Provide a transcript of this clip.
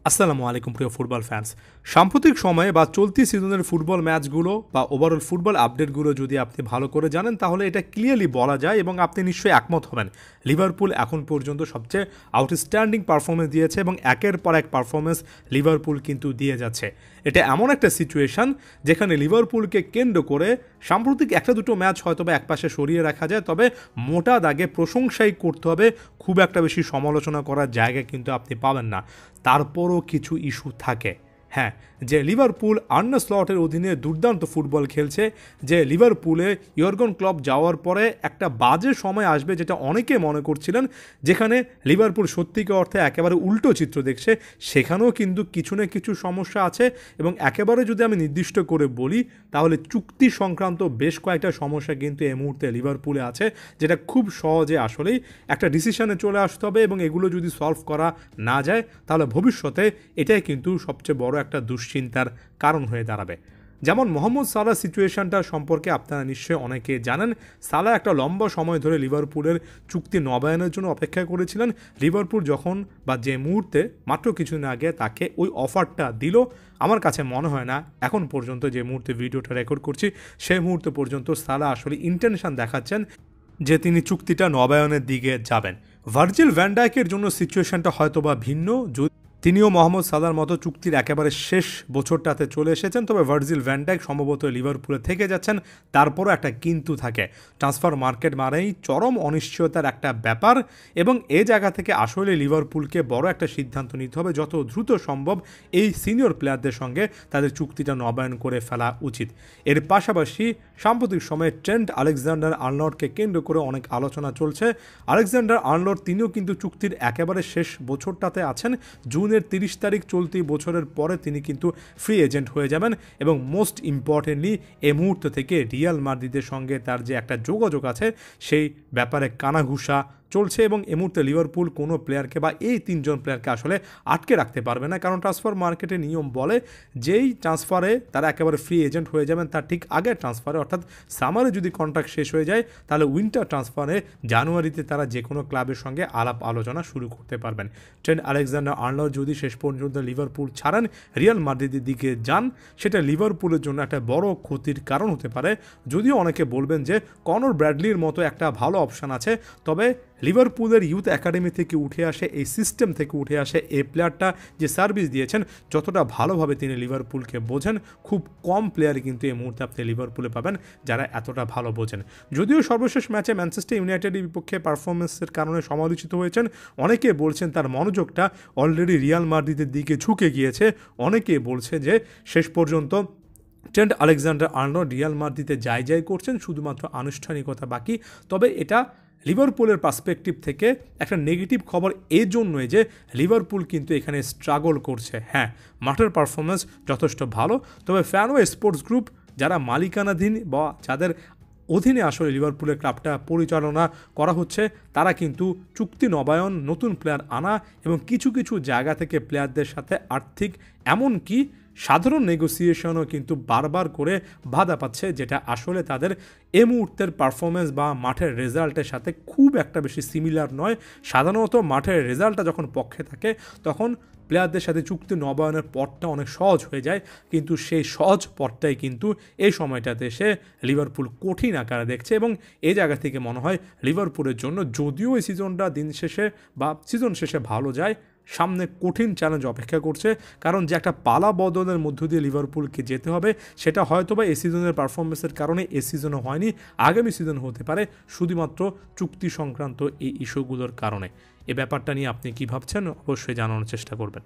আসসালামু আলাইকুম প্রিয় ফুটবল ফ্যান্স। সাম্প্রতিক সময়ে বা চলতি সিজনের ফুটবল ম্যাচগুলো বা ওভারঅল ফুটবল আপডেটগুলো যদি আপনি ভালো করে জানেন তাহলে এটা ক্লিয়ারলি বলা যায় এবং আপনি নিশ্চয়ই একমত হবেন। লিভারপুল এখন পর্যন্ত সবচেয়ে আউটস্ট্যান্ডিং পারফরমেন্স দিয়েছে এবং একের পর এক পারফরমেন্স লিভারপুল কিন্তু দিয়ে যাচ্ছে। এটা এমন একটা সিচুয়েশন যেখানে লিভারপুলকে কেন্দ্র করে সাম্প্রতিক একটা দুটো ম্যাচ হয়তো বা একপাশে সরিয়ে রাখা যায়, তবে মোটা দাগে প্রশংসাই করতে হবে, খুব একটা বেশি সমালোচনা করার জায়গা কিন্তু আপনি পাবেন না। তারপরও কিছু ইস্যু থাকে। হ্যাঁ, যে লিভারপুল আর্নে স্লটের অধীনে দুর্দান্ত ফুটবল খেলছে, যে লিভারপুলে ইয়র্গন ক্লপ যাওয়ার পরে একটা বাজে সময় আসবে যেটা অনেকে মনে করছিলেন, যেখানে লিভারপুল সত্যিকার অর্থে একেবারে উল্টো চিত্র দেখছে, সেখানেও কিন্তু কিছু না কিছু সমস্যা আছে। এবং একেবারে যদি আমি নির্দিষ্ট করে বলি তাহলে চুক্তি সংক্রান্ত বেশ কয়েকটা সমস্যা কিন্তু এই মুহূর্তে লিভারপুলে আছে, যেটা খুব সহজে আসলেই একটা ডিসিশনে চলে আসতে হবে এবং এগুলো যদি সলভ করা না যায় তাহলে ভবিষ্যতে এটাই কিন্তু সবচেয়ে বড় একটা দুশ্চিন্তার কারণ হয়ে দাঁড়াবে। যেমন মোহাম্মদ সালাহ সিচুয়েশনটা সম্পর্কে আপনারা নিশ্চয়ই অনেকে জানেন। সালাহ একটা লম্বা সময় ধরে লিভারপুলের চুক্তি নবায়নের জন্য অপেক্ষা করেছিলেন। লিভারপুল যখন বা যে মুহূর্তে মাত্র কিছুদিন আগে তাকে ওই অফারটা দিল, আমার কাছে মনে হয় না এখন পর্যন্ত যে মুহূর্তে ভিডিওটা রেকর্ড করছি সেই মুহূর্ত পর্যন্ত সালাহ আসলে ইন্টেনশন দেখাচ্ছেন যে তিনি চুক্তিটা নবায়নের দিকে যাবেন। ভার্জিল ভ্যান ডাইকের জন্য সিচুয়েশনটা হয়তোবা ভিন্ন। তিনিও মোহাম্মদ সালাহর মতো চুক্তির একেবারে শেষ বছরটাতে চলে এসেছেন, তবে ভার্জিল ভ্যান ডাইক সম্ভবত লিভারপুলে থেকে যাচ্ছেন। তারপরও একটা কিন্তু থাকে, ট্রান্সফার মার্কেট মানেই চরম অনিশ্চয়তার একটা ব্যাপার এবং এই জায়গা থেকে আসলে লিভারপুলকে বড় একটা সিদ্ধান্ত নিতে হবে, যত দ্রুত সম্ভব এই সিনিয়র প্লেয়ারদের সঙ্গে তাদের চুক্তিটা নবায়ন করে ফেলা উচিত। এর পাশাপাশি সাম্প্রতিক সময়ে ট্রেন্ট আলেকজান্ডার আর্নল্ডকে কেন্দ্র করে অনেক আলোচনা চলছে। আলেকজান্ডার আর্নল্ড তিনিও কিন্তু চুক্তির একেবারে শেষ বছরটাতে আছেন। জুনের 30 তারিখ চলতি বছরের পরে তিনি কিন্তু ফ্রি এজেন্ট হয়ে যাবেন এবং মোস্ট ইম্পর্টেন্টলি এই মুহূর্ত থেকে রিয়াল মাদ্রিদের সঙ্গে তার যে একটা যোগাযোগ আছে সেই ব্যাপারে কানাঘুষা চলছে এবং এই মুহূর্তে লিভারপুল কোনো প্লেয়ারকে বা এই তিনজন প্লেয়ারকে আসলে আটকে রাখতে পারবে না, কারণ ট্রান্সফার মার্কেটের নিয়ম বলে যেই ট্রান্সফারে তারা একেবারে ফ্রি এজেন্ট হয়ে যাবেন তার ঠিক আগের ট্রান্সফারে, অর্থাৎ সামারে যদি কন্ট্রাক্ট শেষ হয়ে যায় তাহলে উইন্টার ট্রান্সফারে জানুয়ারিতে তারা যে কোনো ক্লাবের সঙ্গে আলাপ আলোচনা শুরু করতে পারবেন। ট্রেন্ট আলেকজান্ডার আর্নল্ড যদি শেষ পর্যন্ত লিভারপুল ছাড়েন, রিয়াল মাদ্রিদের দিকে যান, সেটা লিভারপুলের জন্য একটা বড় ক্ষতির কারণ হতে পারে। যদিও অনেকে বলবেন যে কনর ব্র্যাডলির মতো একটা ভালো অপশান আছে, তবে লিভারপুলের ইউথ একাডেমি থেকে উঠে আসে, এই সিস্টেম থেকে উঠে আসে এই প্লেয়ারটা যে সার্ভিস দিয়েছেন, যতটা ভালোভাবে তিনি লিভারপুলকে বোঝেন, খুব কম প্লেয়ার কিন্তু এই মুহূর্তে আপনি লিভারপুলে পাবেন যারা এতটা ভালো বোঝেন। যদিও সর্বশেষ ম্যাচে ম্যানচেস্টার ইউনাইটেডের বিপক্ষে পারফরমেন্সের কারণে সমালোচিত হয়েছেন, অনেকে বলছেন তার মনোযোগটা অলরেডি রিয়াল মাদ্রিদের দিকে ঝুঁকে গিয়েছে। অনেকে বলছে যে শেষ পর্যন্ত ট্রেন্ট আলেকজান্ডার আর্নল্ড রিয়াল মাদ্রিদে যাই করছেন, শুধুমাত্র আনুষ্ঠানিকতা বাকি। তবে এটা লিভারপুলের পার্সপেক্টিভ থেকে একটা নেগেটিভ খবর এই জন্যই যে লিভারপুল কিন্তু এখানে স্ট্রাগল করছে। হ্যাঁ, মাঠের পারফরমেন্স যথেষ্ট ভালো, তবে ফ্যানওয়ে স্পোর্টস গ্রুপ যারা মালিকানাধীন বা যাদের অধীনে আসলে লিভারপুলের ক্লাবটা পরিচালনা করা হচ্ছে, তারা কিন্তু চুক্তি নবায়ন, নতুন প্লেয়ার আনা এবং কিছু কিছু জায়গা থেকে প্লেয়ারদের সাথে আর্থিক এমনকি সাধারণ নেগোসিয়েশনও কিন্তু বারবার করে বাধা পাচ্ছে, যেটা আসলে তাদের এ মুহূর্তের পারফরমেন্স বা মাঠের রেজাল্টের সাথে খুব একটা বেশি সিমিলার নয়। সাধারণত মাঠের রেজাল্টটা যখন পক্ষে থাকে তখন প্লেয়ারদের সাথে চুক্তি নবায়নের পথটা অনেক সহজ হয়ে যায়, কিন্তু সেই সহজ পথটাই কিন্তু এই সময়টাতে এসে লিভারপুল কঠিন আকারে দেখছে এবং এই জায়গা থেকে মনে হয় লিভারপুলের জন্য, যদিও এই সিজনটা দিন শেষে বা সিজন শেষে ভালো যায়, সামনে কঠিন চ্যালেঞ্জ অপেক্ষা করছে, কারণ যে একটা পালা বদলের মধ্য দিয়ে লিভারপুলকে যেতে হবে সেটা হয়তোবা এই সিজনের পারফরমেন্সের কারণে এই সিজনও হয়নি, আগামী সিজন হতে পারে শুধুমাত্র চুক্তি সংক্রান্ত এই ইস্যুগুলোর কারণে। এই ব্যাপারটা নিয়ে আপনি কী ভাবছেন অবশ্যই জানানোর চেষ্টা করবেন।